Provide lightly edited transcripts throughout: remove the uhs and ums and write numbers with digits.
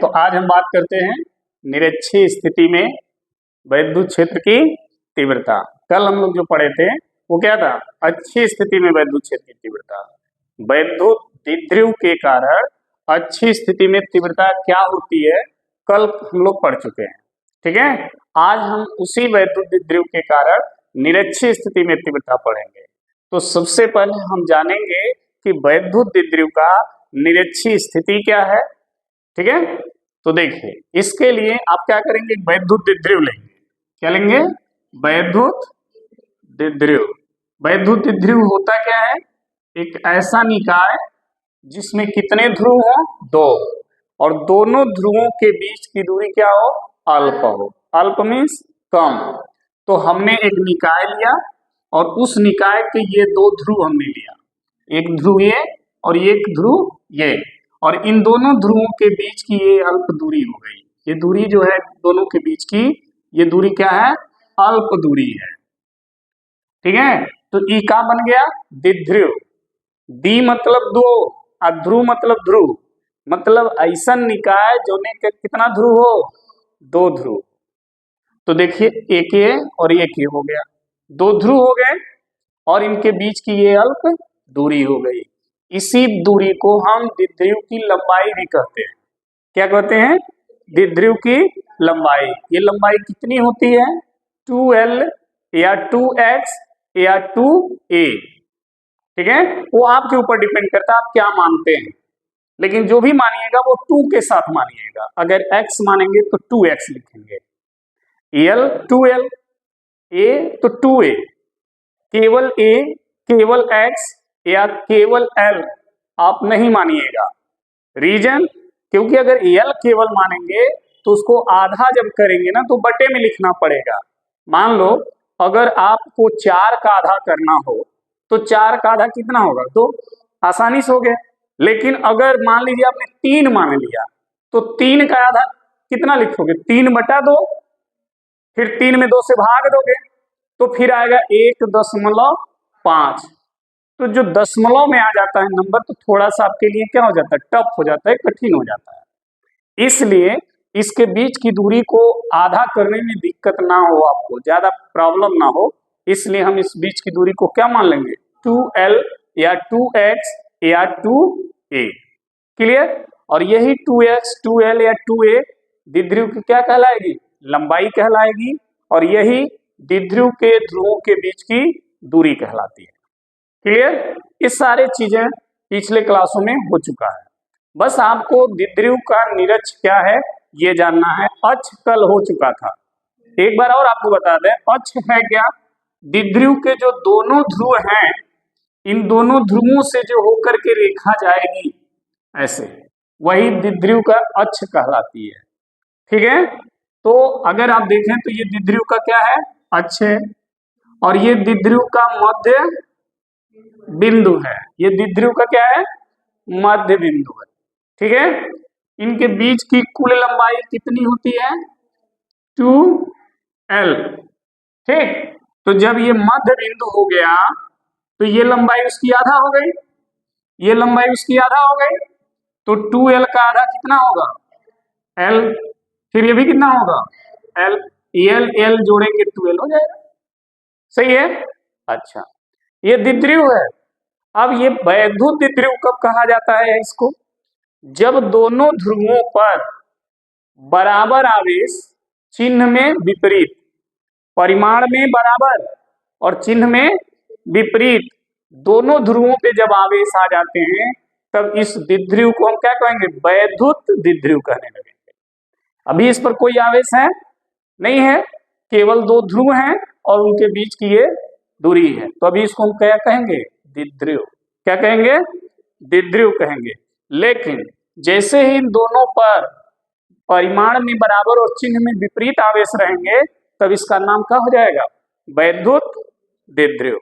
तो आज हम बात करते हैं निरक्षीय स्थिति में वैद्युत क्षेत्र की तीव्रता। कल हम लोग जो पढ़े थे वो क्या था? अच्छी स्थिति में वैद्युत क्षेत्र की तीव्रता। वैद्युत द्विध्रुव के कारण अच्छी स्थिति में तीव्रता क्या होती है, कल हम लोग पढ़ चुके हैं। ठीक है, आज हम उसी वैद्युत द्विध्रुव के कारण निरक्षीय स्थिति में तीव्रता पढ़ेंगे। तो सबसे पहले हम जानेंगे कि वैद्युत द्विध्रुव का निरक्षीय स्थिति क्या है। ठीक है, तो देखिए इसके लिए आप क्या करेंगे, वैद्युत द्विध्रुव लेंगे। क्या लेंगे? वैद्युत द्विध्रुव। वैद्युत द्विध्रुव होता क्या है? एक ऐसा निकाय जिसमें कितने ध्रुव हो? दो, और दोनों ध्रुवों के बीच की दूरी क्या हो? अल्प हो। अल्प मीन्स कम। तो हमने एक निकाय लिया और उस निकाय के ये दो ध्रुव हमने लिया, एक ध्रुव ये और एक ध्रुव ये, और इन दोनों ध्रुवों के बीच की ये अल्प दूरी हो गई। ये दूरी जो है दोनों के बीच की, ये दूरी क्या है? अल्प दूरी है। ठीक है, तो ई का बन गया? द्विध्रुव। दी मतलब दो और ध्रुव मतलब ध्रुव, मतलब ऐसा निकाय जो ने कितना ध्रुव हो? दो ध्रुव। तो देखिए एक ये और एक ये हो गया, दो ध्रुव हो गए और इनके बीच की ये अल्प दूरी हो गई। इसी दूरी को हम द्विध्रुव की लंबाई भी कहते हैं। क्या कहते हैं? द्विध्रुव की लंबाई। ये लंबाई कितनी होती है? 2L या 2X या 2A। ठीक है, वो आपके ऊपर डिपेंड करता है आप क्या मानते हैं, लेकिन जो भी मानिएगा वो 2 के साथ मानिएगा। अगर X मानेंगे तो 2X लिखेंगे, L 2L, A तो 2A, केवल A, केवल X या केवल L आप नहीं मानिएगा। रीजन, क्योंकि अगर L केवल मानेंगे तो उसको आधा जब करेंगे ना तो बटे में लिखना पड़ेगा। मान लो अगर आपको 4 का आधा करना हो तो 4 का आधा कितना होगा? तो आसानी से हो गया। लेकिन अगर मान लीजिए आपने 3 मान लिया तो 3 का आधा कितना लिखोगे? 3/2, फिर 3 में 2 से भाग दोगे तो फिर आएगा 1.5। तो जो दशमलव में आ जाता है नंबर तो थोड़ा सा आपके लिए क्या हो जाता है? टफ हो जाता है, कठिन हो जाता है। इसलिए इसके बीच की दूरी को आधा करने में दिक्कत ना हो, आपको ज्यादा प्रॉब्लम ना हो, इसलिए हम इस बीच की दूरी को क्या मान लेंगे? 2L या 2X या 2A। क्लियर? और यही 2X 2L या 2A द्विध्रुव की क्या कहलाएगी? लंबाई कहलाएगी, और यही द्विध्रुव के ध्रुवों के बीच की दूरी कहलाती है। क्लियर? ये सारे चीजें पिछले क्लासों में हो चुका है। बस आपको द्विध्रुव का निरक्ष क्या है ये जानना है। अक्ष कल हो चुका था। एक बार और आपको बता दें, अक्ष है क्या? द्विध्रुव के जो दोनों ध्रुव हैं, इन दोनों ध्रुवों से जो होकर के रेखा जाएगी ऐसे, वही द्विध्रुव का अक्ष कहलाती है। ठीक है, तो अगर आप देखें तो ये द्विध्रुव का क्या है? अक्ष है, और ये द्विध्रुव का मध्य बिंदु है। ये द्विध्रुव का क्या है? मध्य बिंदु है। ठीक है, इनके बीच की कुल लंबाई कितनी होती है? 2L। ठीक, तो जब ये मध्य बिंदु हो गया तो ये लंबाई उसकी आधा हो गई, ये लंबाई उसकी आधा हो गई, तो 2L का आधा कितना होगा? L। फिर ये भी कितना होगा? L। L L जोड़ेंगे 2L हो जाएगा। सही है? अच्छा, ये द्विध्रुव है। अब ये वैद्युत द्विध्रुव कब कहा जाता है इसको? जब दोनों ध्रुवों पर बराबर आवेश, चिन्ह में विपरीत, परिमाण में बराबर और चिन्ह में विपरीत, दोनों ध्रुवों पे जब आवेश आ जाते हैं तब इस द्विध्रुव को हम क्या कहेंगे? वैद्युत द्विध्रुव कहने लगेंगे। अभी इस पर कोई आवेश है नहीं है, केवल दो ध्रुव हैं और उनके बीच की ये दूरी है, तो अभी इसको हम क्या कहेंगे? द्विध्रुव। क्या कहेंगे? द्विध्रुव कहेंगे। लेकिन जैसे ही इन दोनों पर परिमाण में बराबर और चिन्ह में विपरीत आवेश रहेंगे तब इसका नाम क्या हो जाएगा? वैद्युत द्विध्रुव।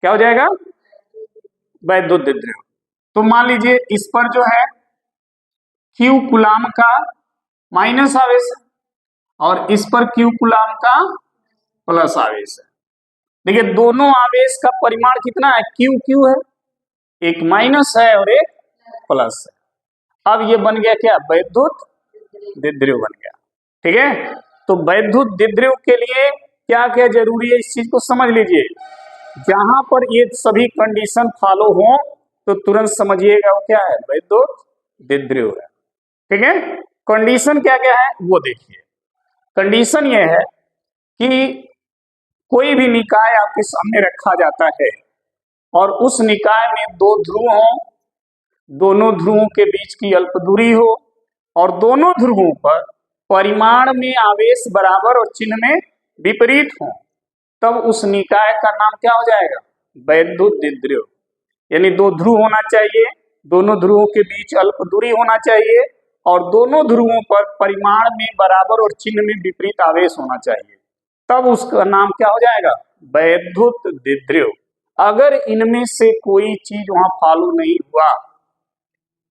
क्या हो जाएगा? वैद्युत द्विध्रुव। तो मान लीजिए इस पर जो है Q कूलाम का माइनस आवेश है और इस पर Q कूलाम का प्लस आवेश है। देखिए दोनों आवेश का परिमाण कितना है? Q Q है, एक माइनस है और एक प्लस है। अब ये बन गया क्या? वैद्युत द्विध्रुव बन गया। ठीक है, तो वैद्युत द्विध्रुव के लिए क्या क्या जरूरी है इस चीज को समझ लीजिए। जहां पर ये सभी कंडीशन फॉलो हो तो तुरंत समझिएगा वो क्या है, वैद्युत द्विध्रुव है। ठीक है, कंडीशन क्या क्या है वो देखिए। कंडीशन ये है कि कोई भी निकाय आपके सामने रखा जाता है और उस निकाय में दो ध्रुव हों, दोनों ध्रुवों के बीच की अल्प दूरी हो और दोनों ध्रुवों पर परिमाण में आवेश बराबर और चिन्ह में विपरीत हो, तब उस निकाय का नाम क्या हो जाएगा, वैद्युत द्विध्रुव। यानी दो ध्रुव होना चाहिए, दोनों ध्रुवों के बीच अल्प दूरी होना चाहिए और दोनों ध्रुवों पर परिमाण में बराबर और चिन्ह में विपरीत आवेश होना चाहिए, तब उसका नाम क्या हो जाएगा, वैद्युत द्विध्रुव। अगर इनमें से कोई चीज वहां फॉलो नहीं हुआ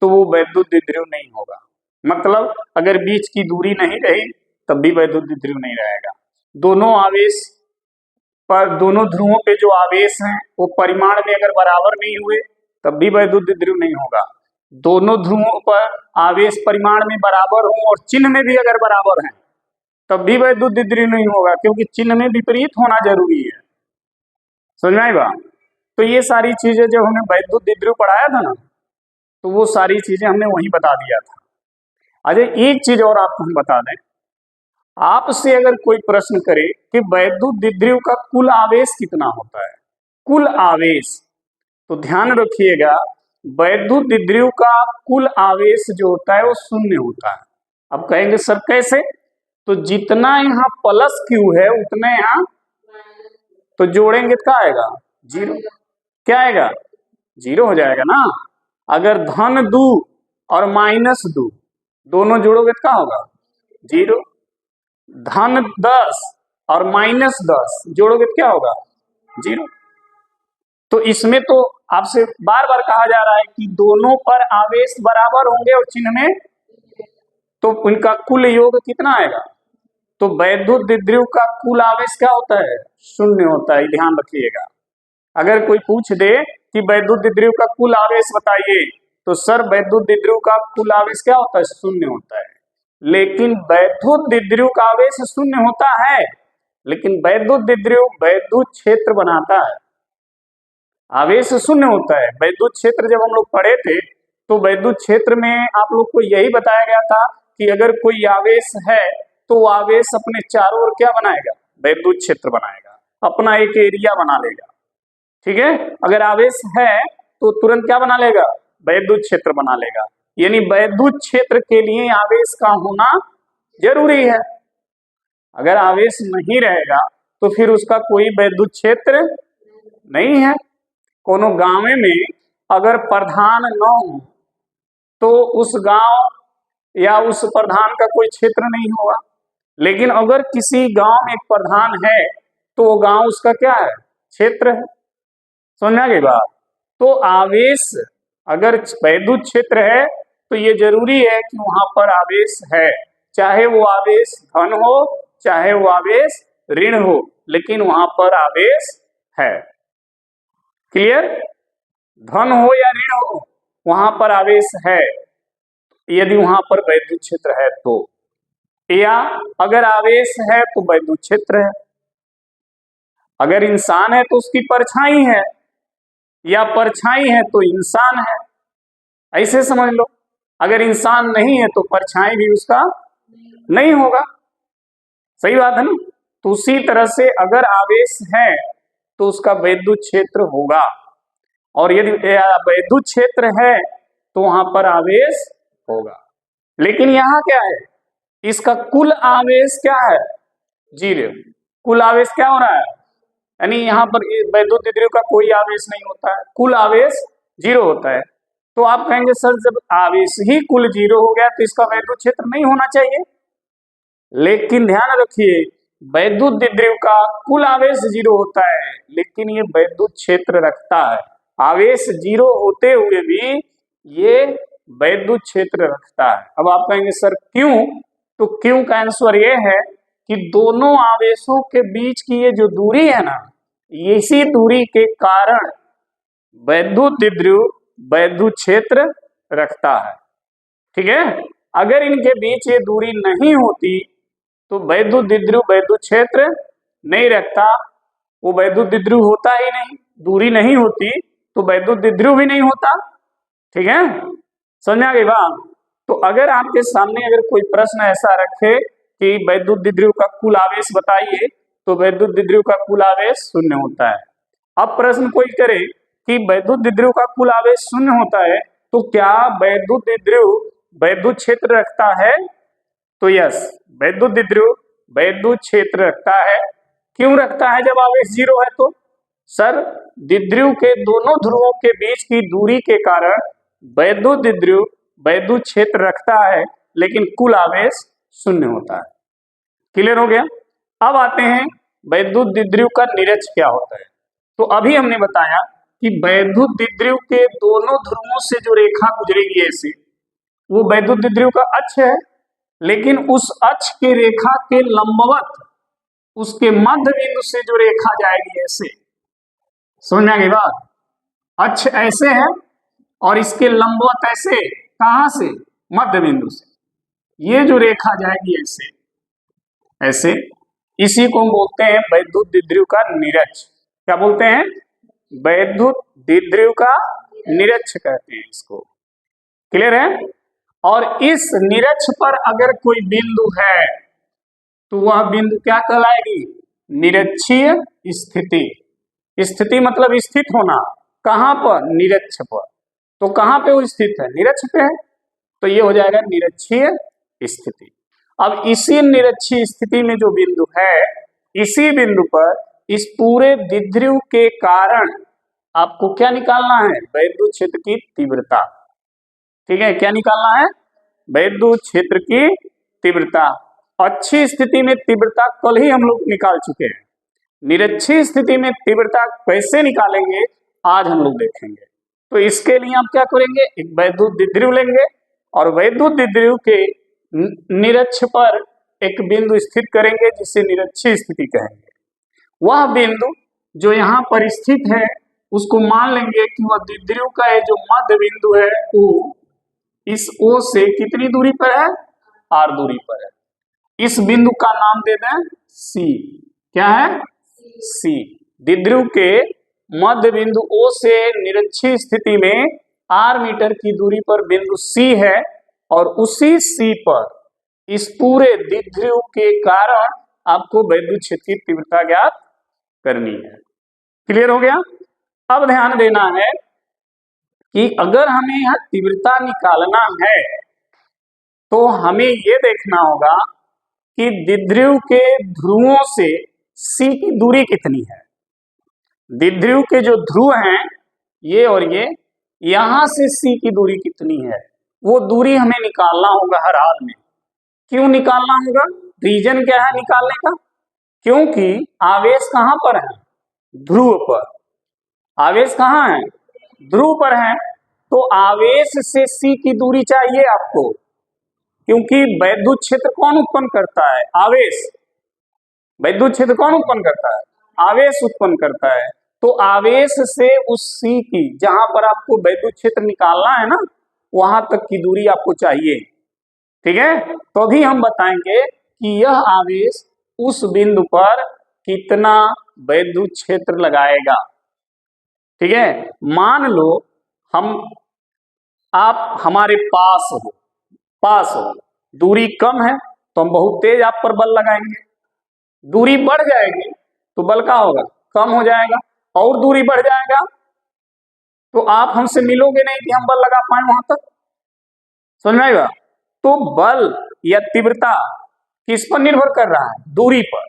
तो वो वैद्युत द्विध्रुव नहीं होगा। मतलब अगर बीच की दूरी नहीं रही तब भी वैद्युत द्विध्रुव नहीं रहेगा। दोनों आवेश पर, दोनों ध्रुवों पे जो आवेश हैं वो परिमाण में अगर बराबर नहीं हुए तब भी वैद्युत द्विध्रुव नहीं होगा। दोनों ध्रुवों पर आवेश परिमाण में बराबर हो और चिन्ह में भी अगर बराबर हैं तब भी वैद्युत द्विध्रुव नहीं होगा, क्योंकि चिन्ह में विपरीत होना जरूरी है। समझ में आई बात? तो ये सारी चीजें जब हमने वैद्युत द्विध्रुव पढ़ाया था ना, तो वो सारी चीजें हमने वहीं बता दिया था। अजय एक चीज और आपको हम बता दें, आपसे अगर कोई प्रश्न करे कि वैद्युत द्विध्रुव का कुल आवेश कितना होता है, कुल आवेश, तो ध्यान रखिएगा वैद्युत द्विध्रुव का कुल आवेश जो होता है वो शून्य होता है। अब कहेंगे सर कैसे, तो जितना यहाँ प्लस क्यू है उतने यहाँ, तो जोड़ेंगे तो क्या आएगा, जीरो। क्या आएगा, जीरो हो जाएगा ना। अगर धन दू और माइनस दू दोनों जोड़ोगे तो क्या होगा, जीरो। धन 10 और माइनस 10 जोड़ोगे तो क्या होगा, जीरो। तो इसमें तो आपसे बार बार कहा जा रहा है कि दोनों पर आवेश बराबर होंगे और चिन्ह में, तो उनका कुल योग कितना आएगा, तो वैद्युत द्विध्रुव का कुल आवेश क्या होता है, शून्य होता है, ध्यान रखिएगा। अगर कोई पूछ दे कि वैद्युत द्विध्रुव का कुल आवेश बताइए, तो सर वैद्युत द्विध्रुव का कुल आवेश क्या होता है, शून्य होता है। लेकिन वैद्युत द्विध्रुव का आवेश शून्य होता है, लेकिन वैद्युत द्विध्रुव वैद्युत क्षेत्र बनाता है, आवेश शून्य होता है। वैद्युत क्षेत्र जब हम लोग पढ़े थे तो वैद्युत क्षेत्र में आप लोग को यही बताया गया था कि अगर कोई आवेश है तो आवेश अपने चारों ओर क्या बनाएगा, वैद्युत क्षेत्र बनाएगा, अपना एक एरिया बना लेगा। ठीक है, अगर आवेश है तो तुरंत क्या बना लेगा, वैद्युत क्षेत्र बना लेगा। यानी वैद्युत क्षेत्र के लिए आवेश का होना जरूरी है। अगर आवेश नहीं रहेगा तो फिर उसका कोई वैद्युत क्षेत्र नहीं है। कोनो गांव में अगर प्रधान न हो तो उस गांव या उस प्रधान का कोई क्षेत्र नहीं होगा। लेकिन अगर किसी गांव में एक प्रधान है तो वो गांव उसका क्या है, क्षेत्र है। समझा गई बात? तो आवेश अगर वैद्युत क्षेत्र है तो ये जरूरी है कि वहां पर आवेश है, चाहे वो आवेश धन हो चाहे वो आवेश ऋण हो, लेकिन वहां पर आवेश है। क्लियर? धन हो या ऋण हो वहां पर आवेश है, यदि वहां पर वैद्युत क्षेत्र है तो, या अगर आवेश है तो वैद्युत क्षेत्र है। अगर इंसान है तो उसकी परछाई है, या परछाई है तो इंसान है, ऐसे समझ लो। अगर इंसान नहीं है तो परछाई भी उसका नहीं होगा। सही बात है ना? तो उसी तरह से अगर आवेश है तो उसका वैद्युत क्षेत्र होगा, और यदि वैद्युत क्षेत्र है तो वहां पर आवेश होगा। लेकिन यहाँ क्या है, इसका कुल आवेश क्या है, जीरो। कुल आवेश क्या हो रहा है, यानी यहाँ पर वैद्युत द्विध्रुव का कोई आवेश नहीं होता है, कुल आवेश जीरो होता है। तो आप कहेंगे सर जब आवेश ही कुल जीरो हो गया तो इसका वैद्युत क्षेत्र नहीं होना चाहिए। लेकिन ध्यान रखिए वैद्युत द्विध्रुव का कुल आवेश जीरो होता है, लेकिन ये वैद्युत क्षेत्र रखता है। आवेश जीरो होते हुए भी ये वैद्युत क्षेत्र रखता है। अब आप कहेंगे सर क्यों, तो क्यों का आंसर ये है कि दोनों आवेशों के बीच की ये जो दूरी है ना, इसी दूरी के कारण वैद्युत द्विध्रुव वैद्युत क्षेत्र रखता है। ठीक है, अगर इनके बीच ये दूरी नहीं होती तो वैद्युत द्विध्रुव वैद्युत क्षेत्र नहीं रखता, वो वैद्युत द्विध्रुव होता ही नहीं। दूरी नहीं होती तो वैद्युत द्विध्रुव भी नहीं होता। ठीक है, समझ आ गई बात। तो अगर आपके सामने अगर कोई प्रश्न ऐसा रखे कि वैद्युत द्विध्रुव का कुल आवेश बताइए, तो वैद्युत द्विध्रुव का कुल आवेश 0 होता है। अब प्रश्न कोई करे कि वैद्युत द्विध्रुव का कुल आवेश 0 होता है, तो क्या वैद्युत द्विध्रुव वैद्युत क्षेत्र रखता है? तो यस, वैद्युत द्विध्रुव वैद्युत क्षेत्र रखता है। क्यों रखता है जब आवेश 0 है? तो सर, द्विध्रुव के दोनों ध्रुवों के बीच की दूरी के कारण वैद्युत द्विध्रुव वैद्युत क्षेत्र रखता है, लेकिन कुल आवेश 0 होता है। क्लियर हो गया? अब आते हैं वैद्युत द्विध्रुव का निरक्ष क्या होता है। तो अभी हमने बताया कि वैद्युत द्विध्रुव के दोनों ध्रुवों से जो रेखा गुजरेगी ऐसे, वो वैद्युत द्विध्रुव का अक्ष है, लेकिन उस अक्ष के रेखा के लंबवत उसके मध्य बिंदु से जो रेखा जाएगी ऐसे, समझ आ गई बात? अक्ष ऐसे है और इसके लंबवत ऐसे, कहां से? मध्य बिंदु से। ये जो रेखा जाएगी ऐसे ऐसे, इसी को हम बोलते हैं वैद्युत द्विध्रुव का निरक्ष। क्या बोलते हैं? वैद्युत द्विध्रुव का निरक्ष कहते हैं इसको। क्लियर है? और इस निरक्ष पर अगर कोई बिंदु है तो वह बिंदु क्या कहलाएगी? निरक्षीय स्थिति। स्थिति मतलब स्थित होना। कहां पर? निरक्ष पर। तो कहां पे वो स्थित है? निरक्ष पे है, तो ये हो जाएगा निरक्षीय स्थिति। अब इसी निरक्षीय स्थिति में जो बिंदु है, इसी बिंदु पर इस पूरे द्विध्रुव के कारण आपको क्या निकालना है? वैद्युत क्षेत्र की तीव्रता। ठीक है, क्या निकालना है? वैद्युत क्षेत्र की तीव्रता। अच्छी स्थिति में तीव्रता कल ही हम लोग निकाल चुके हैं। निरक्षीय स्थिति में तीव्रता कैसे निकालेंगे आज हम लोग देखेंगे। तो इसके लिए हम क्या करेंगे? एक वैद्युत द्विध्रुव लेंगे और वैद्युत द्विध्रुव के निरक्ष पर एक बिंदु स्थित करेंगे जिसे निरक्षीय स्थिति कहेंगे। वह बिंदु जो यहाँ पर स्थित है उसको मान लेंगे कि वह द्विध्रुव का जो मध्य बिंदु है वो इस O से कितनी दूरी पर है? R दूरी पर है। इस बिंदु का नाम दे दें C। क्या है? C। द्विध्रुव के मध्य बिंदु O से निरक्षीय स्थिति में R मीटर की दूरी पर बिंदु C है और उसी C पर इस पूरे द्विध्रुव के कारण आपको वैद्युत क्षेत्र की तीव्रता ज्ञात करनी है। क्लियर हो गया? अब ध्यान देना है कि अगर हमें यह तीव्रता निकालना है तो हमें यह देखना होगा कि द्विध्रुव के ध्रुवों से C की दूरी कितनी है। द्विध्रुव के जो ध्रुव हैं ये और ये, यहां से C की दूरी कितनी है, वो दूरी हमें निकालना होगा हर हाल में। क्यों निकालना होगा? रीजन क्या है निकालने का? क्योंकि आवेश कहां पर है? ध्रुव पर। आवेश कहां है? ध्रुव पर है। तो आवेश से C की दूरी चाहिए आपको, क्योंकि वैद्युत क्षेत्र कौन उत्पन्न करता है? आवेश। वैद्युत क्षेत्र कौन उत्पन्न करता है? आवेश उत्पन्न करता है। तो आवेश से उस C की, जहां पर आपको वैद्युत क्षेत्र निकालना है ना, वहां तक की दूरी आपको चाहिए। ठीक है, तो अभी हम बताएंगे कि यह आवेश उस बिंदु पर कितना वैद्युत क्षेत्र लगाएगा। ठीक है, मान लो आप हमारे पास हो, दूरी कम है तो हम बहुत तेज आप पर बल लगाएंगे। दूरी बढ़ जाएगी तो बल का होगा? कम हो जाएगा। और दूरी बढ़ जाएगा तो आप हमसे मिलोगे नहीं कि हम बल लगा पाए वहां तक। समझ में आएगा? तो बल या तीव्रता किस पर निर्भर कर रहा है? दूरी पर।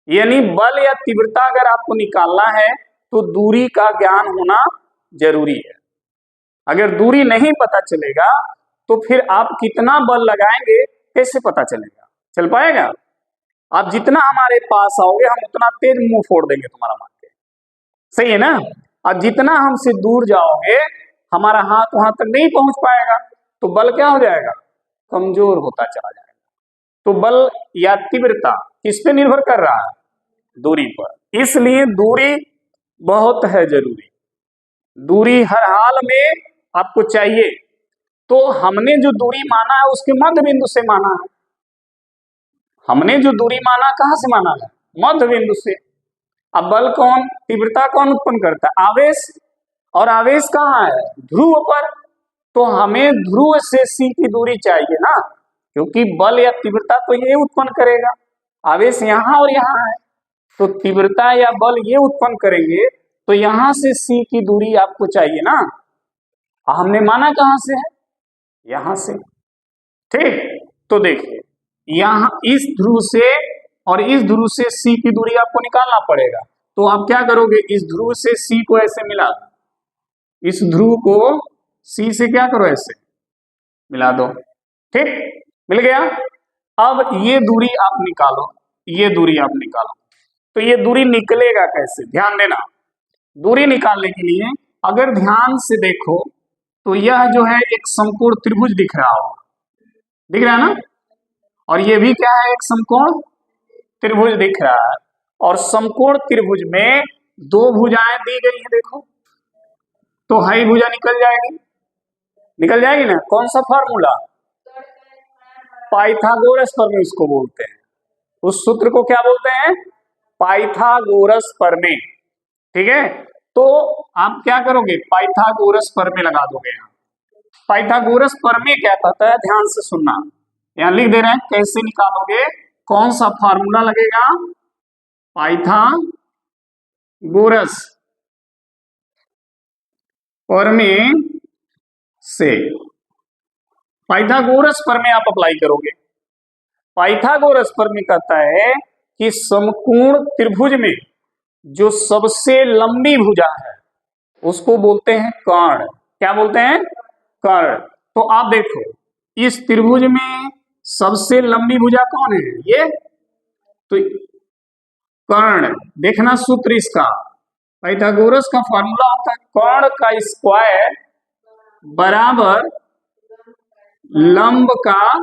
यानी बल या तीव्रता अगर आपको निकालना है तो दूरी का ज्ञान होना जरूरी है। अगर दूरी नहीं पता चलेगा तो फिर आप कितना बल लगाएंगे कैसे पता चलेगा? चल पाएगा? आप जितना हमारे पास आओगे हम उतना तेज मुंह फोड़ देंगे तुम्हारा मान के। सही है ना? और जितना हमसे दूर जाओगे हमारा हाथ वहां तक नहीं पहुंच पाएगा, तो बल क्या हो जाएगा? कमजोर होता चला जाएगा। तो बल या तीव्रता किस पे निर्भर कर रहा है? दूरी पर। इसलिए दूरी बहुत है जरूरी। दूरी हर हाल में आपको चाहिए। तो हमने जो दूरी माना है उसके मध्य बिंदु से माना है। हमने जो दूरी माना कहां से माना है? मध्य बिंदु से। अब बल कौन, तीव्रता कौन उत्पन्न करता है? आवेश। और आवेश कहाँ है? ध्रुव पर। तो हमें ध्रुव से C की दूरी चाहिए ना, क्योंकि बल या तीव्रता तो ये उत्पन्न करेगा, आवेश यहाँ और यहाँ है, तो तीव्रता या बल ये उत्पन्न करेंगे, तो यहां से C की दूरी आपको चाहिए ना। हमने माना कहां से है? यहां से। ठीक, तो देखिए यहां इस ध्रुव से और इस ध्रुव से C की दूरी आपको निकालना पड़ेगा। तो आप क्या करोगे? इस ध्रुव से C को ऐसे मिला दो, इस ध्रुव को C से क्या करो? ऐसे मिला दो। ठीक, मिल गया। अब ये दूरी आप निकालो, ये दूरी आप निकालो। तो ये दूरी निकलेगा कैसे? ध्यान देना, दूरी निकालने के लिए अगर ध्यान से देखो तो यह जो है एक समकोण त्रिभुज दिख रहा हो, दिख रहा है ना, और ये भी क्या है? एक समकोण त्रिभुज दिख रहा है। और समकोण त्रिभुज में दो भुजाएं दी गई हैं, देखो, तो हाई भुजा निकल जाएगी, निकल जाएगी ना। कौन सा फार्मूला? पाइथागोरस प्रमेय उसको बोलते हैं, उस सूत्र को क्या बोलते हैं? पाइथागोरस प्रमेय। ठीक है, तो आप क्या करोगे? पाइथागोरस प्रमेय लगा दोगे। यहाँ पाइथागोरस प्रमेय क्या कहता है? ध्यान से सुनना, यहाँ लिख दे रहे हैं कैसे निकालोगे, कौन सा फार्मूला लगेगा? पाइथागोरस प्रमेय से पाइथागोरस प्रमेय आप अप्लाई करोगे। पाइथागोरस प्रमेय कहता है कि समकोण त्रिभुज में जो सबसे लंबी भुजा है उसको बोलते हैं कर्ण। क्या बोलते हैं? कर्ण। तो आप देखो इस त्रिभुज में सबसे लंबी भुजा कौन है? ये तो कर्ण। देखना सूत्र इसका, पाइथागोरस का फॉर्मूला होता है कर्ण का स्क्वायर बराबर लंब का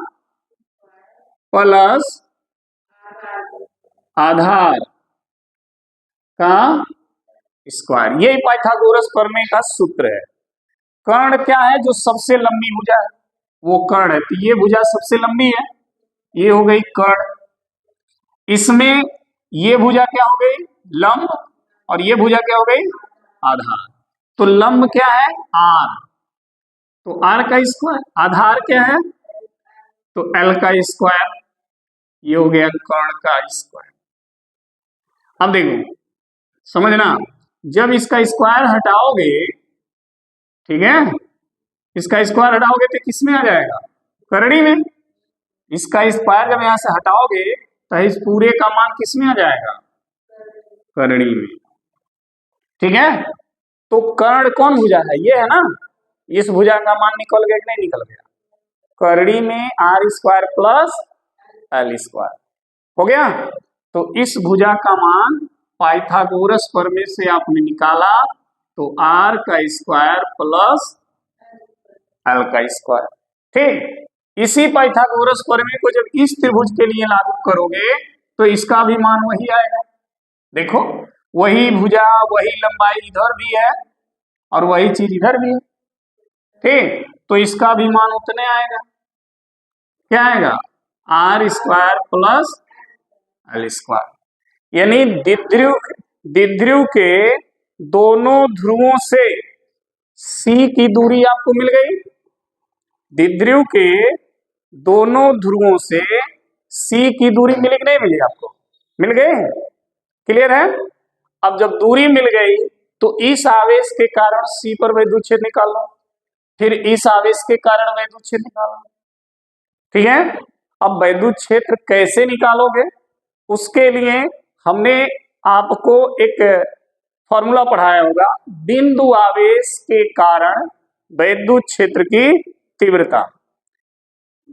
प्लस आधार का स्क्वायर। यही पाइथागोरस प्रमेय का सूत्र है। कर्ण क्या है? जो सबसे लंबी भुजा है वो कर्ण है। तो ये भुजा सबसे लंबी है, ये हो गई कर्ण। इसमें ये भुजा क्या हो गई? लंब। और ये भुजा क्या हो गई? आधार। तो लंब क्या है? R, तो R का स्क्वायर। आधार क्या है? तो L का स्क्वायर। ये हो गया कर्ण का स्क्वायर। अब देखो समझना, जब इसका स्क्वायर हटाओगे, ठीक है, इसका स्क्वायर हटाओगे तो किस में आ जाएगा? करड़ी में। इसका स्क्वायर जब यहां से हटाओगे तो इस पूरे का मान किस में आ जाएगा? करड़ी में। ठीक है, तो कर्ण कौन भुजा है? ये है ना। इस भुजा का मान निकल गया कि नहीं निकल गया? करड़ी में R square plus L square हो गया। तो इस भुजा का मान पाइथागोरस प्रमेय से आपने निकाला, तो R का स्क्वायर प्लस L का स्क्वायर। ठीक, इसी पाइथागोरस प्रमेय को जब इस त्रिभुज के लिए लागू करोगे तो इसका भी मान वही आएगा। देखो वही भुजा, वही लंबाई इधर भी है और वही चीज इधर भी है। ठीक, तो इसका भी मान उतने आएगा। क्या आएगा? R square plus L square. यानी द्विध्रुव के दोनों ध्रुवों से C की दूरी आपको मिल गई। द्विध्रुव के दोनों ध्रुवों से C की दूरी मिली कि नहीं मिली? आपको मिल गई। क्लियर है? अब जब दूरी मिल गई तो इस आवेश के कारण C पर विद्युत क्षेत्र निकालो, फिर इस आवेश के कारण विद्युत क्षेत्र निकालो। ठीक है, अब विद्युत क्षेत्र कैसे निकालोगे? उसके लिए हमने आपको एक फॉर्मूला पढ़ाया होगा, बिंदु आवेश के कारण विद्युत क्षेत्र की तीव्रता।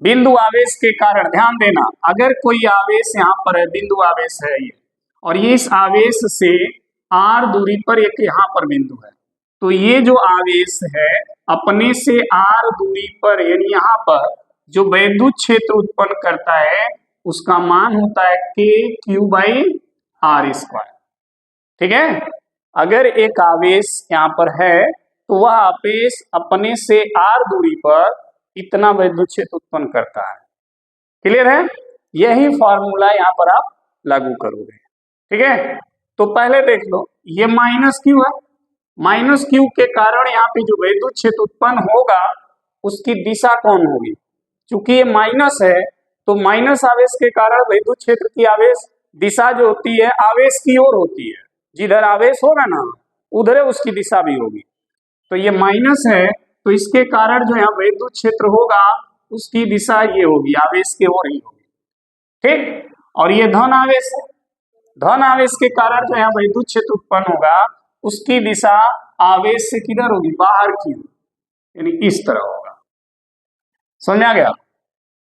बिंदु आवेश के कारण, ध्यान देना, अगर कोई आवेश यहाँ पर है, बिंदु आवेश है ये, और ये इस आवेश से R दूरी पर एक यहाँ पर बिंदु है, तो ये जो आवेश है अपने से R दूरी पर यानी यहाँ पर जो विद्युत क्षेत्र उत्पन्न करता है उसका मान होता है KQ/R स्क्वायर। ठीक है, अगर एक आवेश यहाँ पर है तो वह आवेश अपने से R दूरी पर इतना वैद्युत क्षेत्र उत्पन्न करता है। क्लियर है? यही फॉर्मूला यहाँ पर आप लागू करोगे। ठीक है, तो पहले देख लो, ये माइनस क्यू है, माइनस क्यू के कारण यहाँ पे जो वैद्युत क्षेत्र उत्पन्न होगा उसकी दिशा कौन होगी? क्योंकि ये माइनस है तो माइनस आवेश के कारण वैद्युत क्षेत्र की आवेश दिशा जो होती है आवेश की ओर होती है। जिधर आवेश होगा ना उधर उसकी दिशा भी होगी। तो ये माइनस है तो इसके कारण जो यहाँ वैद्युत क्षेत्र होगा उसकी दिशा ये होगी, आवेश की ओर ही होगी। ठीक, और ये धन आवेश है, धन आवेश के कारण जो यहाँ वैद्युत क्षेत्र उत्पन्न होगा उसकी दिशा आवेश से किधर होगी? बाहर की ओर, यानी इस तरह होगा। समझ आ गया?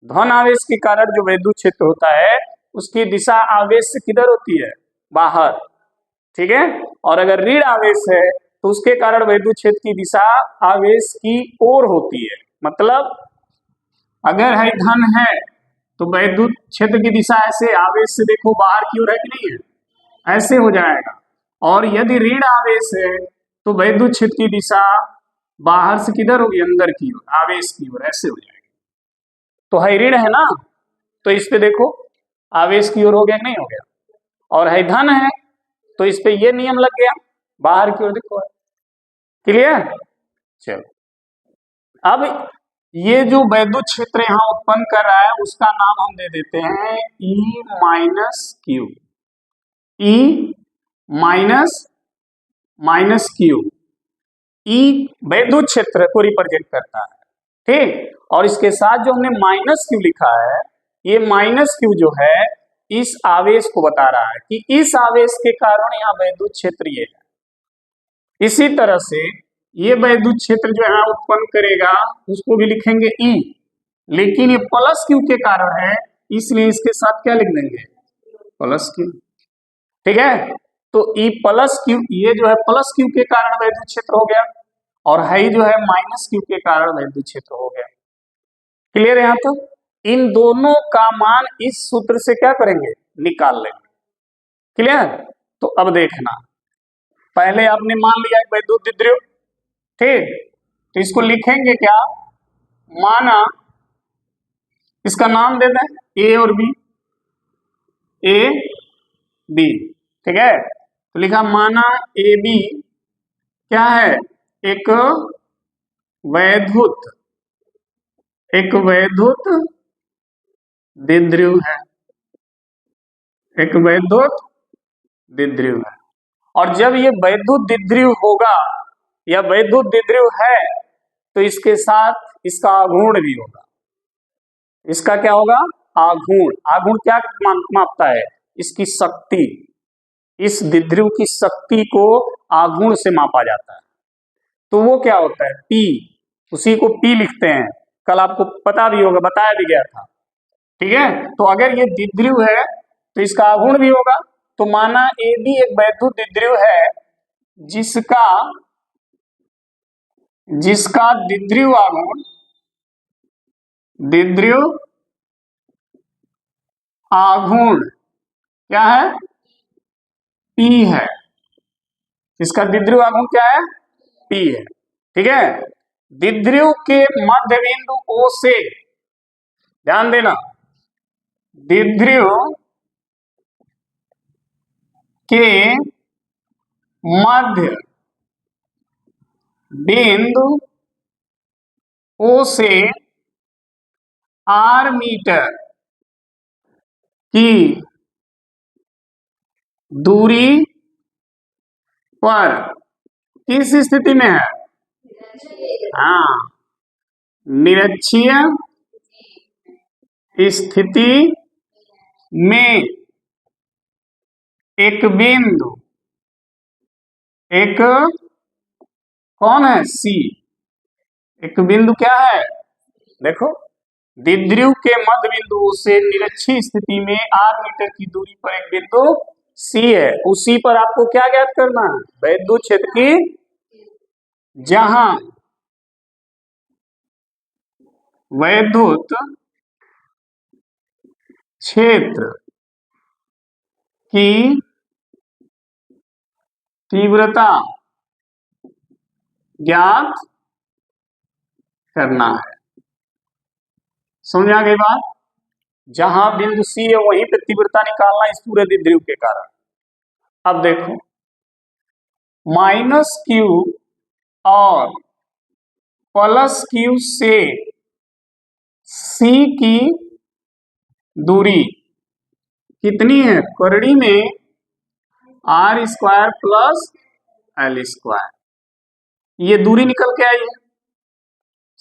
धन आवेश के कारण जो वैद्युत क्षेत्र होता है उसकी दिशा आवेश से किधर होती है? बाहर। ठीक है, और अगर ऋण आवेश है तो उसके कारण वैद्युत क्षेत्र की दिशा आवेश की ओर होती है। मतलब अगर है धन है तो वैद्युत क्षेत्र की दिशा ऐसे आवेश से देखो बाहर की ओर है कि नहीं है? ऐसे हो जाएगा। और यदि ऋण आवेश है तो वैद्युत क्षेत्र की दिशा बाहर से किधर होगी? अंदर की ओर, आवेश की ओर, ऐसे हो जाएगी। तो है ऋण है ना, तो इस पे देखो आवेश की ओर हो गया कि नहीं हो गया? और है धन है तो इस पे ये नियम लग गया, बाहर की ओर देखो। क्लियर? चलो, अब ये जो वैद्युत क्षेत्र यहाँ उत्पन्न कर रहा है उसका नाम हम दे देते हैं E minus Q. E minus minus Q, E वैद्युत क्षेत्र को रिप्रेजेंट करता है। ठीक, और इसके साथ जो हमने माइनस क्यू लिखा है, ये माइनस क्यू जो है इस आवेश को बता रहा है कि इस आवेश के कारण यहाँ वैद्युत क्षेत्र ये है। इसी तरह से ये वैद्युत क्षेत्र जो है उत्पन्न करेगा उसको भी लिखेंगे E, लेकिन ये प्लस क्यू के कारण है इसलिए इसके साथ क्या लिख देंगे? Plus Q. ठीक है, तो E प्लस क्यू, ये जो है प्लस क्यू के कारण वैद्युत क्षेत्र हो गया और हाई जो है माइनस क्यू के कारण वैद्युत क्षेत्र हो गया। क्लियर है? यहाँ तो इन दोनों का मान इस सूत्र से क्या करेंगे? निकाल लेंगे। क्लियर? तो अब देखना, पहले आपने मान लिया एक वैद्युत द्विध्रुव, ठीक, तो इसको लिखेंगे क्या? माना, इसका नाम दे दें ए और बी, ए बी। ठीक है, तो लिखा माना ए बी क्या है? एक वैद्युत द्विध्रुव है, एक वैद्युत द्विध्रुव है। और जब ये वैद्युत द्विध्रुव होगा या वैद्युत द्विध्रुव है तो इसके साथ इसका आघूर्ण भी होगा। इसका क्या होगा? आघूर्ण। आघूर्ण क्या मापता है? इसकी शक्ति, इस द्विध्रुव की शक्ति को आघूर्ण से मापा जाता है। तो वो क्या होता है? पी, उसी को पी लिखते हैं, कल आपको पता भी होगा, बताया भी गया था। ठीक है, तो अगर ये द्विध्रुव है तो इसका आघूर्ण भी होगा। तो माना ए बी एक वैद्युत द्विध्रुव है जिसका द्विध्रुव आघूर्ण, द्विध्रुव आघूर्ण क्या है? पी है। इसका द्विध्रुव आघूर्ण क्या है? पी है। ठीक है, द्विध्रुव के मध्य बिंदु O से, ध्यान देना, द्विध्रुव के मध्य बिंदु O से R मीटर की दूरी पर किस स्थिति में है? हाँ, निरक्षीय स्थिति में एक बिंदु, एक कौन है? C। एक बिंदु क्या है? देखो, द्विध्रुव के मध्य बिंदु से निरक्षीय स्थिति में R मीटर की दूरी पर एक बिंदु C है। उसी पर आपको क्या ज्ञात करना है? वैद्युत क्षेत्र की, जहां वैद्युत क्षेत्र की तीव्रता ज्ञात करना है। समझ में आ गई बात। जहां बिंदु सी है वहीं पे तीव्रता निकालना इस पूरे द्विध्रुव के कारण। अब देखो -q और +q से C की दूरी कितनी है, करड़ी में r² + l²। ये दूरी निकल के आई है,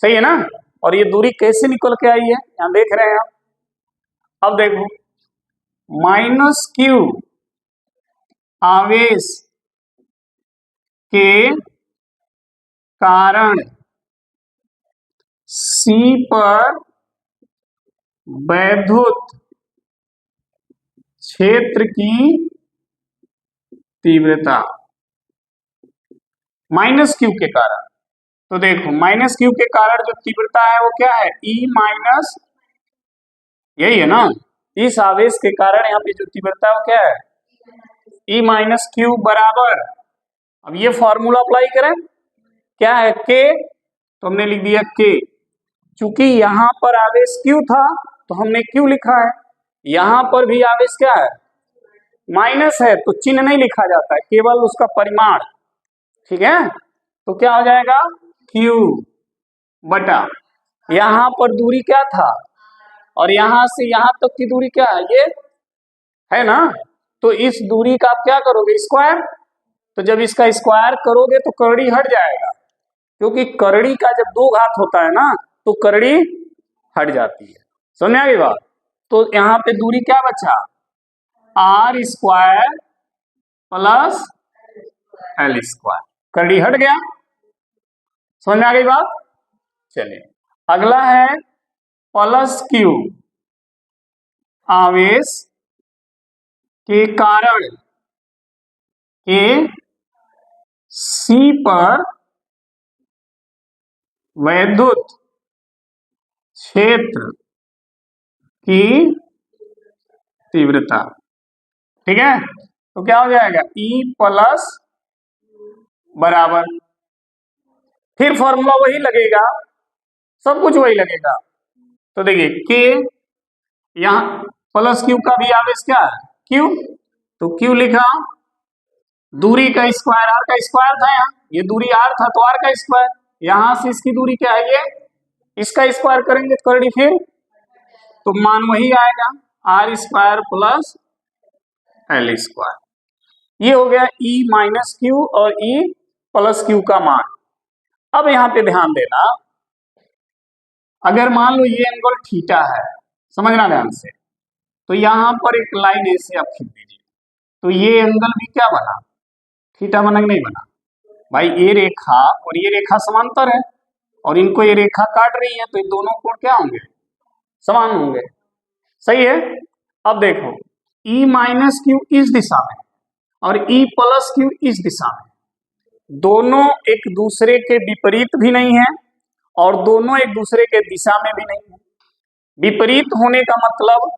सही है ना। और ये दूरी कैसे निकल के आई है, यहां देख रहे हैं आप। अब देखो -q आवेश के कारण C पर वैद्युत क्षेत्र की तीव्रता -q के कारण। तो देखो -q के कारण जो तीव्रता है वो क्या है, E-, यही है ना। इस आवेश के कारण यहाँ पे जो तीव्रता है वो क्या है, E-q बराबर, अब ये फॉर्मूला अप्लाई करें, क्या है K, तो हमने लिख दिया K। चूंकि यहां पर आवेश Q था तो हमने Q लिखा है, यहां पर भी आवेश क्या है, माइनस है, तो चिन्ह नहीं लिखा जाता है, केवल उसका परिमाण। ठीक है, तो क्या हो जाएगा Q बटा, यहां पर दूरी क्या था और यहां से यहां तक की दूरी क्या है, ये है ना। तो इस दूरी का आप क्या करोगे, स्क्वायर। तो जब इसका स्क्वायर करोगे तो करड़ी हट जाएगा, क्योंकि करड़ी का जब 2 घात होता है ना तो करड़ी हट जाती है। समझ में आ गई बात। तो यहाँ पे दूरी क्या बचा, r² + l², करड़ी हट गया। समझ में आ गई बात। चलिए अगला है +q आवेश के कारण के C पर वैद्युत क्षेत्र की तीव्रता। ठीक है, तो क्या हो जाएगा, E+ बराबर, फिर फॉर्मूला वही लगेगा, सब कुछ वही लगेगा। तो देखिए K, यहाँ +q का भी आवेश क्या है Q, तो Q लिखा, दूरी का स्क्वायर, r का स्क्वायर था, यहाँ ये दूरी r था तो r का स्क्वायर, यहां से इसकी दूरी क्या है, ये इसका स्क्वायर करेंगे तो करड़ी फिर, तो मान वही आएगा r² + l²। ये हो गया E-q और E+q का मान। अब यहां पे ध्यान देना, अगर मान लो ये एंगल थीटा है, समझना ध्यान से, तो यहां पर एक लाइन ऐसे आप खींच दीजिए, तो ये एंगल भी क्या बना, थीटा बना, नहीं बना भाई। ये रेखा और ये रेखा समांतर है और इनको ये रेखा काट रही है, तो ये दोनों कोण क्या होंगे, समान होंगे, सही है। अब देखो E-q इस दिशा में और E+q इस दिशा में, दोनों एक दूसरे के विपरीत भी नहीं है और दोनों एक दूसरे के दिशा में भी नहीं है। विपरीत होने का मतलब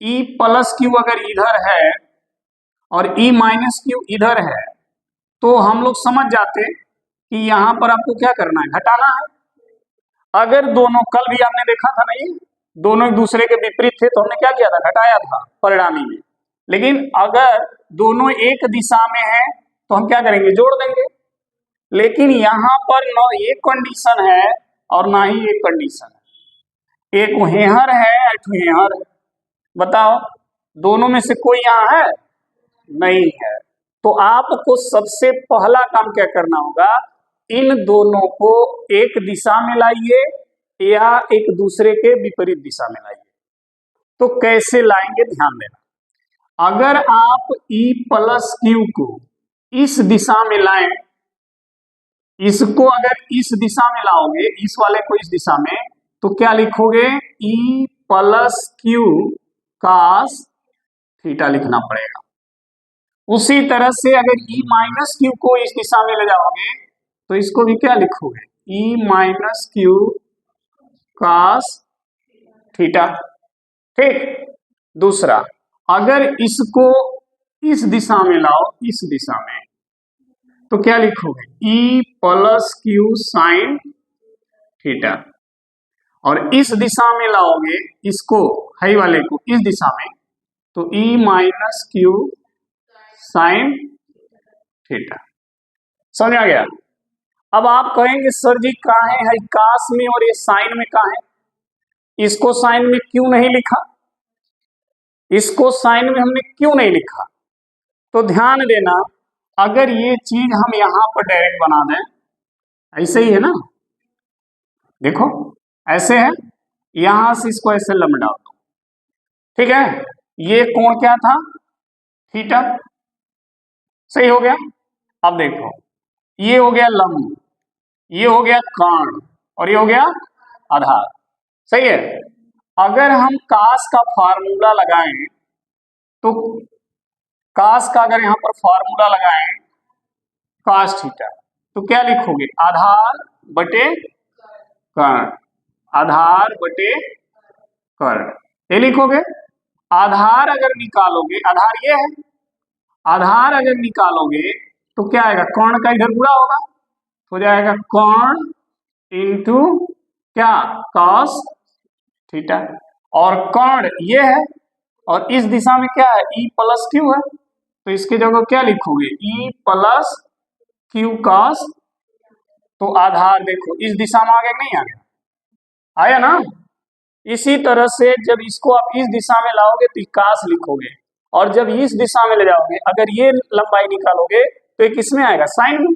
E+q अगर इधर है और E-q इधर है, तो हम लोग समझ जाते कि यहां पर आपको क्या करना है, घटाना है। अगर दोनों, कल भी आपने देखा था नहीं, दोनों एक दूसरे के विपरीत थे तो हमने क्या किया था, घटाया था परिणामी में। लेकिन अगर दोनों एक दिशा में है तो हम क्या करेंगे, जोड़ देंगे। लेकिन यहां पर न ये कंडीशन है और ना ही ये कंडीशन है, एक हेहर है एक हेहर है। बताओ दोनों में से कोई यहां है, नहीं है। तो आपको सबसे पहला काम क्या करना होगा, इन दोनों को एक दिशा में लाइए या एक दूसरे के विपरीत दिशा में लाइए। तो कैसे लाएंगे, ध्यान देना। अगर आप E+q को इस दिशा में लाएं, इसको अगर इस दिशा में लाओगे, इस वाले को इस दिशा में, तो क्या लिखोगे, E+q cos थीटा लिखना पड़ेगा। उसी तरह से अगर E-q को इस दिशा में ले जाओगे तो इसको भी क्या लिखोगे, E-q cos थीटा। ठीक, दूसरा अगर इसको इस दिशा में लाओ, इस दिशा में, तो क्या लिखोगे, E+q sin थीटा। और इस दिशा में लाओगे इसको, हाई वाले को इस दिशा में, तो ई माइनस क्यू साइन थीटा। समझ आ गया? अब आप कहेंगे सर जी कहाँ है कास में और ये साइन में कहाँ है? इसको साइन में क्यों नहीं लिखा? इसको साइन में हमने क्यों नहीं लिखा? तो ध्यान देना, अगर ये चीज हम यहां पर डायरेक्ट बना दें, ऐसे ही है ना, देखो ऐसे है, यहां से इसको ऐसे लंब डाल दो, ठीक है? ये कोण क्या था? थीटा। सही हो गया? अब देखो, ये हो गया लंब, ये हो गया कर्ण, और ये हो गया आधार। सही है? अगर हम कास का फार्मूला लगाएं, तो कास का अगर यहां पर फार्मूला लगाएं कास थीटा, तो क्या लिखोगे? आधार बटे कर्ण, आधार बटे कर्ण, ये लिखोगे। आधार अगर निकालोगे, आधार ये है, आधार अगर निकालोगे तो क्या आएगा? कर्ण का इधर गुणा होगा, हो जाएगा कर्ण इंटू क्या? Cos theta. और कर्ण ये है, और इस दिशा में क्या है? ई प्लस क्यू है, तो इसकी जगह क्या लिखोगे? ई प्लस क्यू कॉस। तो आधार देखो इस दिशा में आ गया, नहीं आ गया? आया ना? इसी तरह से जब इसको आप इस दिशा में लाओगे तो कास लिखोगे, और जब इस दिशा में ले जाओगे, अगर ये लंबाई निकालोगे तो ये किसमें आएगा? साइन में,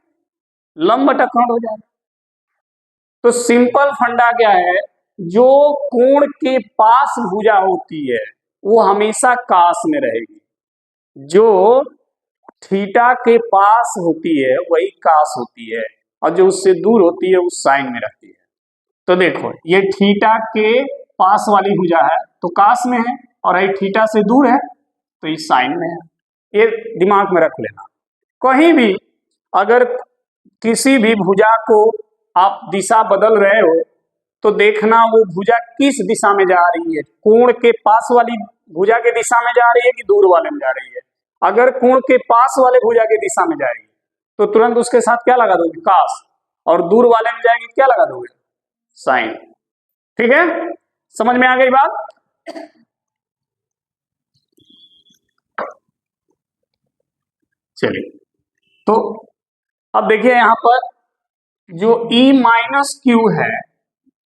लंब बटा कर्ण हो जाएगा। तो सिंपल फंडा क्या है? जो कोण के पास भुजा होती है वो हमेशा कास में रहेगी, जो थीटा के पास होती है वही कास होती है, और जो उससे दूर होती है वो साइन में रहती है। तो देखो ये थीटा के पास वाली भुजा है तो कास में है, और ये थीटा से दूर है तो ये साइन में है। ये दिमाग में रख लेना। कहीं भी अगर किसी भी भुजा को आप दिशा बदल रहे हो तो देखना वो भुजा किस दिशा में जा रही है, कोण के पास वाली भुजा के दिशा में जा रही है कि दूर वाले में जा रही है। अगर कोण के पास वाले भुजा की दिशा में जाएगी तो तुरंत उसके साथ क्या लगा दोगे? कास। और दूर वाले में जाएगी क्या लगा दोगे? साइन। ठीक है? समझ में आ गई बात? चलिए, तो अब देखिए यहां पर जो E माइनस क्यू है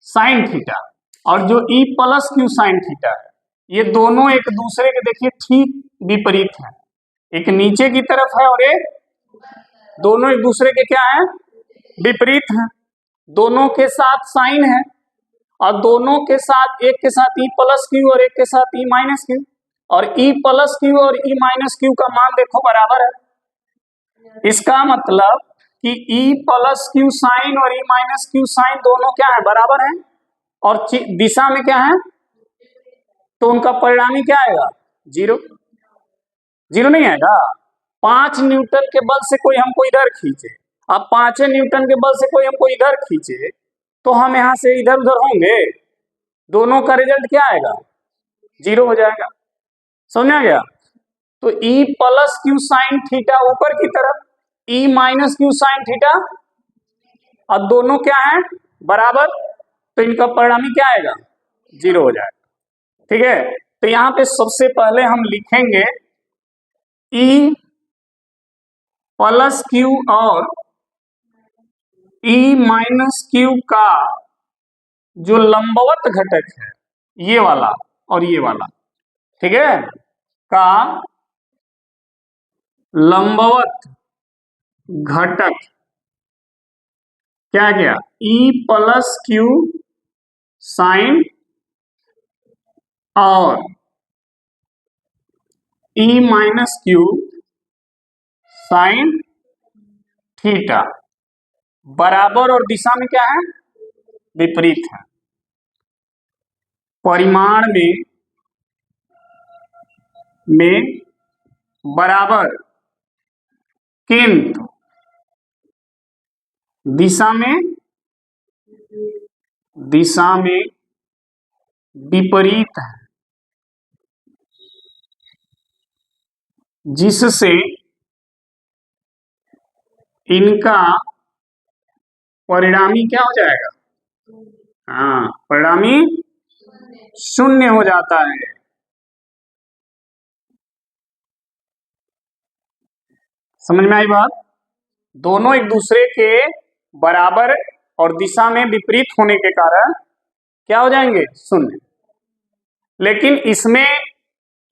साइन थीटा, और जो E plus Q sine theta है, ये दोनों एक दूसरे के देखिए ठीक विपरीत है। एक नीचे की तरफ है और एक, दोनों एक दूसरे के क्या है? विपरीत है। दोनों के साथ साइन है, और दोनों के साथ, एक के साथ E प्लस क्यू और एक के साथ E माइनस क्यू, और E प्लस क्यू और E माइनस क्यू का मान देखो बराबर है। इसका मतलब कि E प्लस क्यू साइन और E माइनस क्यू साइन दोनों क्या है? बराबर है, और दिशा में क्या है? तो उनका परिणामी क्या आएगा? जीरो। जीरो नहीं आएगा। 5 न्यूटन के बल से कोई हमको इधर खींचे, अब 5 न्यूटन के बल से कोई हमको इधर खींचे, तो हम यहां से इधर उधर होंगे, दोनों का रिजल्ट क्या आएगा? जीरो हो जाएगा। समझ आ गया? तो E plus Q sine theta ऊपर की तरफ, E minus Q sine theta, अब दोनों क्या है? बराबर, तो इनका परिणामी क्या आएगा? जीरो हो जाएगा। ठीक है? तो यहां पे सबसे पहले हम लिखेंगे E प्लस क्यू और E माइनस क्यू का जो लंबवत घटक है, ये वाला और ये वाला, ठीक है, का लंबवत घटक क्या गया? E प्लस क्यू साइन और E minus Q sine theta बराबर, और दिशा में क्या है? विपरीत है। परिमाण में बराबर, किंतु दिशा में विपरीत है, जिससे इनका परिणामी क्या हो जाएगा? हाँ, परिणामी शून्य हो जाता है। समझ में आई बात? दोनों एक दूसरे के बराबर और दिशा में विपरीत होने के कारण क्या हो जाएंगे? शून्य। लेकिन इसमें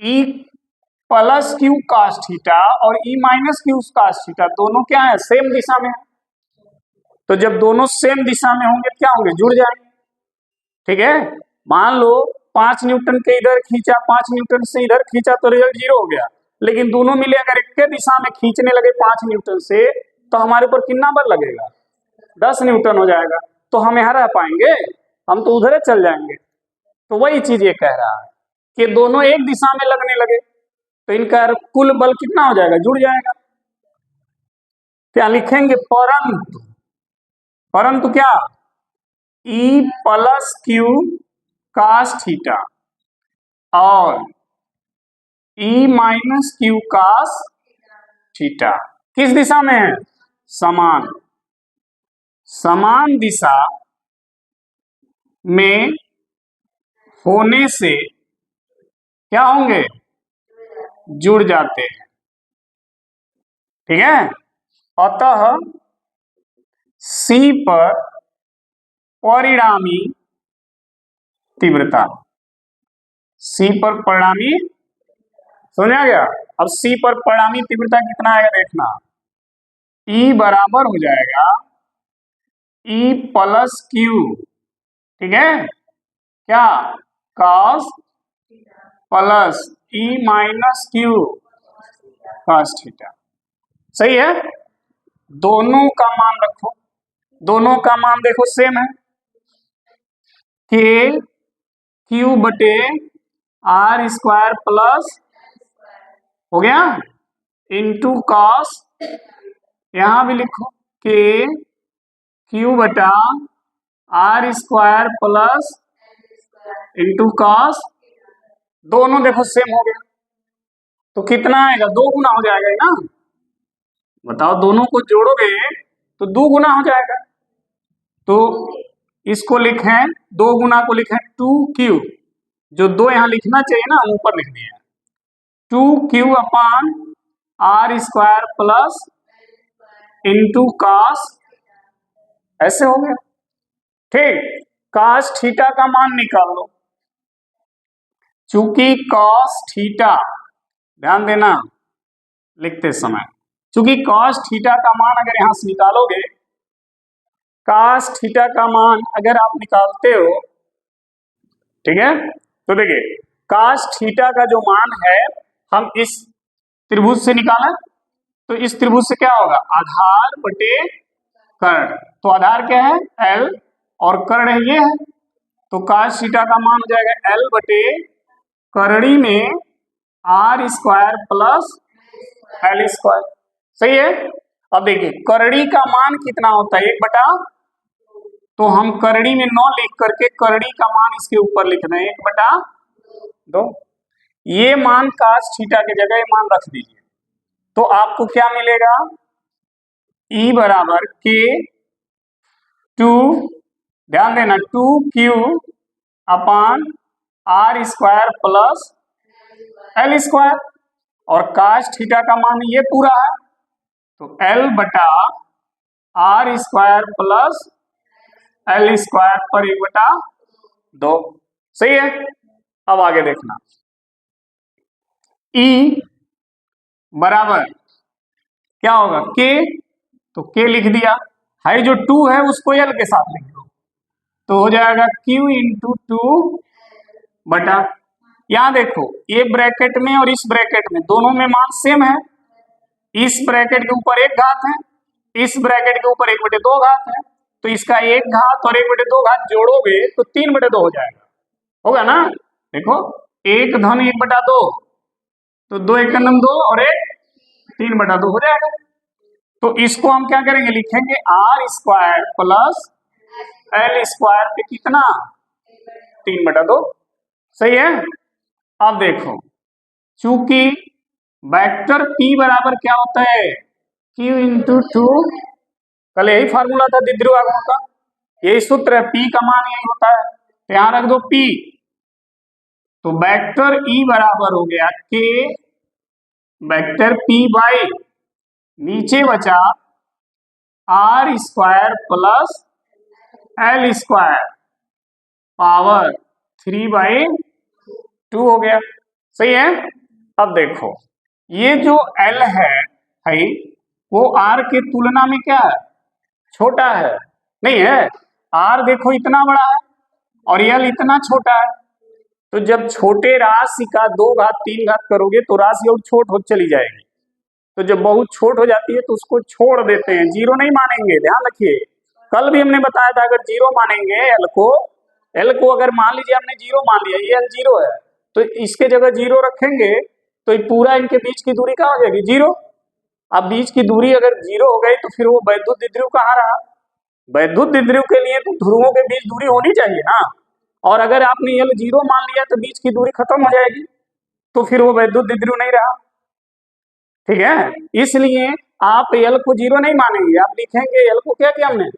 E plus q cos theta और E minus q cos theta दोनों क्या है? सेम दिशा में है। तो जब दोनों सेम दिशा में होंगे क्या होंगे? जुड़ जाएंगे। ठीक है, मान लो 5 न्यूटन के इधर खींचा, 5 न्यूटन से इधर खींचा तो रिजल्ट 0 हो गया। लेकिन दोनों मिले अगर एक के दिशा में खींचने लगे 5 न्यूटन से, तो हमारे ऊपर कितना बल लगेगा? 10 न्यूटन हो जाएगा। तो हम यहाँ रह पाएंगे? हम तो उधर चल जाएंगे। तो वही चीज ये कह रहा है कि दोनों एक दिशा में लगने लगे तो इनका कुल बल कितना हो जाएगा? जुड़ जाएगा। क्या लिखेंगे? परंतु, परंतु क्या? E plus q cos theta और E minus q cos theta किस दिशा में है? समान। समान दिशा में होने से क्या होंगे? जुड़ जाते हैं। ठीक है, अतः C पर परिणामी तीव्रता, C पर परिणामी, समझ आ गया? अब C पर परिणामी तीव्रता कितना आएगा देखना। E बराबर हो जाएगा E प्लस क्यू, ठीक है, क्या? cos plus E minus Q cos theta. सही है? दोनों का मान रखो, दोनों का मान देखो सेम है। के क्यू बटे आर स्क्वायर प्लस हो गया इंटू कॉस, यहां भी लिखो के क्यू बटा r square plus into cos, दोनों देखो सेम हो गया। तो कितना आएगा? 2 गुना हो जाएगा ना। बताओ, दोनों को जोड़ोगे तो 2 गुना हो जाएगा। तो इसको लिखें, 2 गुना को लिखें 2Q, जो 2 यहां लिखना चाहिए ना, हम ऊपर लिख दिए 2Q upon r square plus into cos, ऐसे हो गया। ठीक, कॉस थीटा का मान निकाल लो। चूंकि कॉस थीटा, ध्यान देना लिखते समय, चूंकि कॉस थीटा का मान अगर यहां से निकालोगे, कॉस थीटा का मान अगर आप निकालते हो, ठीक है, तो देखिए कॉस थीटा का जो मान है हम इस त्रिभुज से निकाला, तो इस त्रिभुज से क्या होगा? आधार बटे कर्ण। तो आधार क्या है? L और कर्ण ये है, तो कॉस थीटा का मान हो जाएगा L बटे करणी में r square plus l square. सही है? अब देखिए करणी का मान कितना होता है? 1/, तो हम करणी में 9 लिख करके करणी का मान इसके ऊपर लिख रहे हैं 1/2। ये मान cos थीटा की जगह ये मान रख दीजिए, तो आपको क्या मिलेगा? E बराबर के 2, ध्यान देना 2Q upon r square plus l square, और cos थीटा का मान ये पूरा है, तो L बटा r square plus l square पर 1/2। सही है? अब आगे देखना, E बराबर क्या होगा? K, तो K लिख दिया, हाई जो 2 है उसको L के साथ लिख दो, तो हो जाएगा Q इंटू 2 बटा, यहां देखो ये ब्रैकेट में और इस ब्रैकेट में दोनों में मान सेम है। इस ब्रैकेट के ऊपर 1 घात है, इस ब्रैकेट के ऊपर 1/2 घात है, तो इसका 1 घात और 1/2 घात जोड़ोगे तो 3/2 हो जाएगा, होगा ना? देखो 1 धन 1/2, तो 2 1 2 और 1 3/2 हो जाएगा। तो इसको हम क्या करेंगे? लिखेंगे r square plus l square पे कितना? 3/2। सही है? अब देखो, चूंकि वेक्टर P बराबर क्या होता है? Q इंटू 2, कल यही फार्मूला था द्विध्रुव आघूर्ण का, यही सूत्र है, P का मान यही होता है, तो यहां रख दो P। तो वेक्टर E बराबर हो गया K वेक्टर P बाई नीचे बचा R square plus L square power 3/2 हो गया। सही है। अब देखो ये जो L है भाई वो R के तुलना में क्या है, छोटा है, नहीं है। R देखो इतना बड़ा है और L इतना छोटा है। तो जब छोटे राशि का 2 घात 3 घात करोगे तो राशि और छोट हो चली जाएगी। तो जब बहुत छोट हो जाती है तो उसको छोड़ देते हैं, जीरो नहीं मानेंगे, ध्यान रखिए। कल भी हमने बताया था अगर जीरो मानेंगे एल को अगर मान लीजिए हमने जीरो मान लिया, ये एल जीरो है, तो इसके जगह जीरो रखेंगे तो ये पूरा इनके बीच की दूरी कहाँ हो जाएगी, जीरो। अब बीच की दूरी अगर जीरो हो गई तो फिर वो वैद्युत द्विध्रुव कहाँ रहा। वैद्युत द्विध्रुव के लिए तो ध्रुवों के बीच दूरी होनी चाहिए ना, और अगर आपने एल जीरो मान लिया तो बीच की दूरी खत्म हो जाएगी, तो फिर वो वैद्युत द्विध्रुव नहीं रहा। ठीक है, इसलिए आप एल को जीरो नहीं मानेंगे, आप लिखेंगे एल को क्या किया हमने,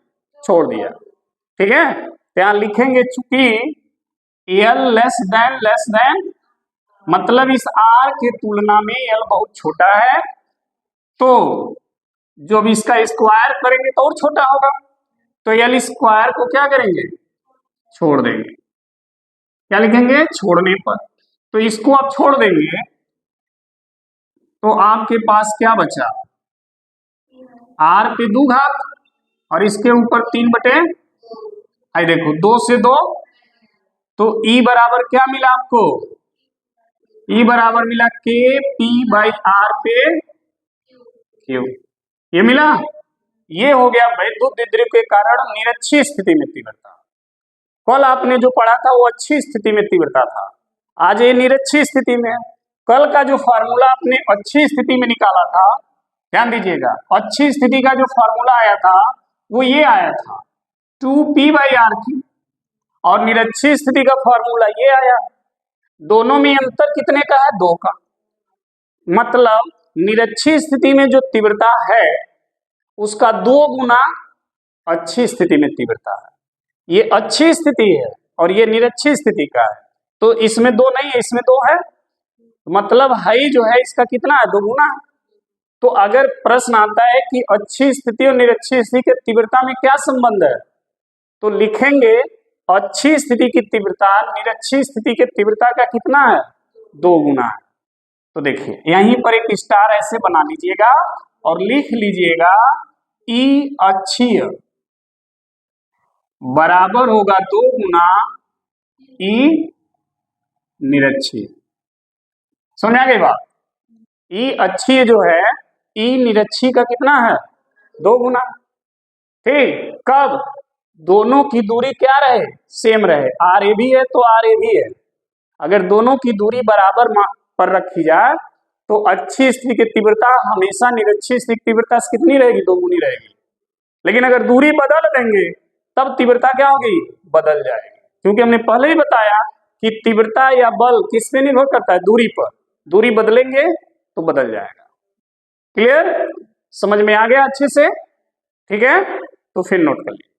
छोड़ दिया। ठीक है, तो यहां लिखेंगे चूंकि एल लेस देन मतलब इस आर के तुलना में एल बहुत छोटा है, तो जब इसका स्क्वायर करेंगे तो और छोटा होगा, तो एल स्क्वायर को क्या करेंगे, छोड़ देंगे। क्या लिखेंगे, छोड़ने पर। तो इसको आप छोड़ देंगे तो आपके पास क्या बचा, आर पे 2 घात और इसके ऊपर 3/, आई देखो 2 से 2, तो E बराबर क्या मिला आपको, E बराबर मिला K P बाई R पे Q, ये मिला। ये हो गया वैद्युत द्विध्रुव के कारण निरक्षीय स्थिति में तीव्रता। कल आपने जो पढ़ा था वो अच्छी स्थिति में तीव्रता था, आज ये निरक्षीय स्थिति में। कल का जो फार्मूला आपने अच्छी स्थिति में निकाला था, ध्यान दीजिएगा, अच्छी स्थिति का जो फार्मूला आया था वो ये आया था 2P/RQ, और निरक्षीय स्थिति का फार्मूला ये आया। दोनों में अंतर कितने का है, 2 का। मतलब निरक्षीय स्थिति में जो तीव्रता है उसका 2 गुना अच्छी स्थिति में तीव्रता है। ये अच्छी स्थिति है और ये निरक्षीय स्थिति का है, तो इसमें 2 नहीं है, इसमें 2 है, मतलब हाई जो है इसका कितना है, 2 गुना। तो अगर प्रश्न आता है कि अच्छी स्थिति और निरक्षीय स्थिति के तीव्रता में क्या संबंध है, तो लिखेंगे अच्छी स्थिति की तीव्रता निरक्षीय स्थिति के तीव्रता का कितना है, 2 गुना है। तो देखिए यहीं पर एक स्टार ऐसे बना लीजिएगा और लिख लीजिएगा E अक्षीय बराबर होगा 2 गुना E निरक्षीय। समझ आ गई बात। E अक्षीय जो है E निरक्षीय का कितना है, 2 गुना। ठीक, कब दोनों की दूरी क्या रहे, सेम रहे, आर ए भी है तो आर ए भी है। अगर दोनों की दूरी बराबर पर रखी जाए तो अच्छी स्थिति की तीव्रता हमेशा निरक्षीय स्थिति की तीव्रता से कितनी रहेगी, 2 गुनी रहेगी। लेकिन अगर दूरी बदल देंगे तब तीव्रता क्या होगी, बदल जाएगी, क्योंकि हमने पहले ही बताया कि तीव्रता या बल किस पे निर्भर करता है, दूरी पर। दूरी बदलेंगे तो बदल जाएगा। क्लियर, समझ में आ गया अच्छे से। ठीक है, तो फिर नोट कर लीजिए।